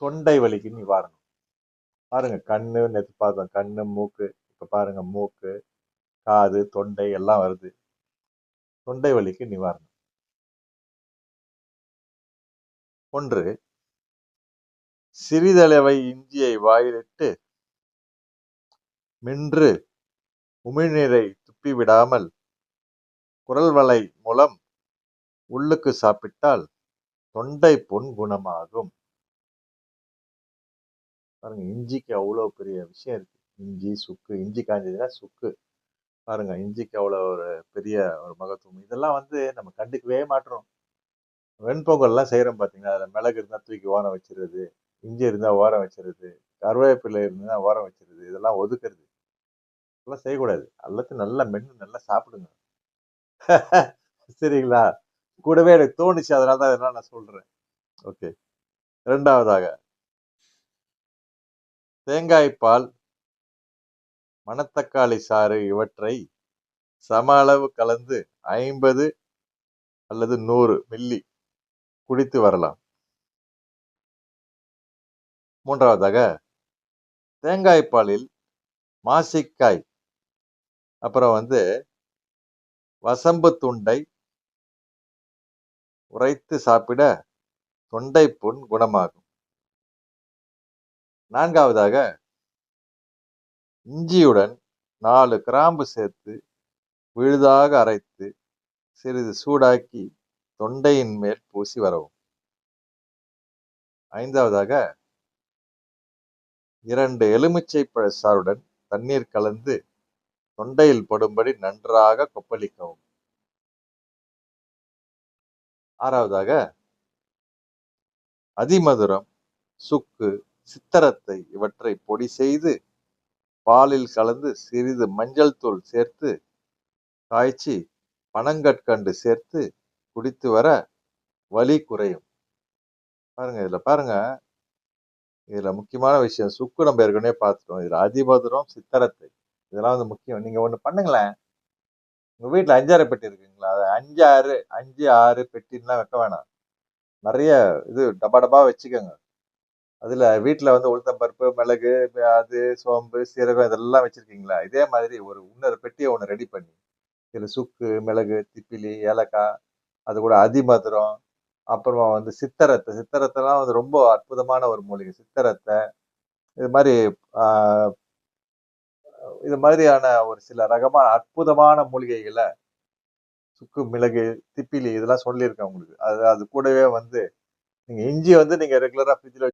தொண்டை வலிக்கு நிவாரணம். பாருங்க, கண்ணு நேற்று பார்த்தோம், கண்ணு மூக்கு. இப்ப பாருங்க, மூக்கு, காது, தொண்டை எல்லாம் வருது. தொண்டை வலிக்கு நிவாரணம். ஒன்று, சிறிதளவை இஞ்சியை வாயிலிட்டு மென்று உமிழ்நீரை துப்பிவிடாமல் குரல் வளை மூலம் உள்ளுக்கு சாப்பிட்டால் தொண்டை புண் குணமாகும். பாருங்க, இஞ்சிக்கு அவ்வளவு பெரிய விஷயம் இருக்கு. இஞ்சி, சுக்கு. இஞ்சி காஞ்சதுன்னா சுக்கு. பாருங்க, இஞ்சிக்கு அவ்வளவு ஒரு பெரிய ஒரு மகத்துவம். இதெல்லாம் நம்ம கண்டுக்கவே மாட்டோம். வெண்பொங்கல்லாம் செய்யறோம் பாத்தீங்கன்னா, அதுல மிளகு இருந்தா தூக்கி ஓரம் வச்சிருது, இஞ்சி இருந்தா ஓரம் வச்சிருது, கருவேப்பிலை இருந்தா ஓரம் வச்சிருது, இதெல்லாம் ஒதுக்குறது. இதெல்லாம் செய்யக்கூடாது. எல்லாத்தையும் நல்லா மென்னு நல்லா சாப்பிடுங்க. சரிங்களா? கூடவே எனக்கு தோணுச்சு, அதனாலதான் இதெல்லாம் நான் சொல்றேன். ஓகே. இரண்டாவதாக, தேங்காய் பால், மணத்தக்காளி சாறு இவற்றை சம அளவு கலந்து 50 அல்லது 100 மில்லி குடித்து வரலாம். மூன்றாவதாக, தேங்காய் பாலில் மாசிக்காய், அப்புறம் வசம்பு துண்டை உரைத்து சாப்பிட தொண்டை புண் குணமாகும். நான்காவதாக, இஞ்சியுடன் 4 கிராம்பு சேர்த்து விழுதாக அரைத்து சிறிது சூடாக்கி தொண்டையின் மேல் பூசி வரவும். ஐந்தாவதாக, 2 எலுமிச்சை பழ சாறுடன் தண்ணீர் கலந்து தொண்டையில் படும்படி நன்றாக கொப்பளிக்கவும். ஆறாவதாக, அதிமதுரம், சுக்கு, சித்தரத்தை இவற்றை பொடி செய்து பாலில் கலந்து சிறிது மஞ்சள் தூள் சேர்த்து காய்ச்சி பனங்கற்கண்டு சேர்த்து குடித்து வர வலி குறையும். பாருங்க, இதுல முக்கியமான விஷயம், சுக்கு நம்ம ஏற்கனவே பார்த்துட்டோம். இதுல அதிமதுரம், சித்தரத்தை, இதெல்லாம் முக்கியம். நீங்க ஒண்ணு பண்ணுங்களேன், உங்க வீட்டுல 5-6 பெட்டி இருக்குங்களா? அது 5-6 பெட்டின்லாம் வைக்க வேணாம். நிறைய இது டப்பா டப்பா வச்சுக்கோங்க. அதுல வீட்டுல உளுத்தம்பருப்பு, மிளகு, அது சோம்பு, சீரகம் இதெல்லாம் வச்சிருக்கீங்களா? இதே மாதிரி இன்னொரு பெட்டியை ஒன்று ரெடி பண்ணி இதுல சுக்கு, மிளகு, திப்பிலி, ஏலக்காய், அது கூட அதிமதுரம், அப்புறமா சித்தரத்தைலாம் ரொம்ப அற்புதமான ஒரு மூலிகை. சித்தரத்தை இது மாதிரி இது மாதிரியான ஒரு சில ரகமான அற்புதமான மூலிகைகளை, சுக்கு, மிளகு, திப்பிலி இதெல்லாம் சொல்லியிருக்கேன் உங்களுக்கு. அது கூடவே நீங்க இஞ்சி நீங்க ரெகுலரா ஃப்ரிட்ஜில்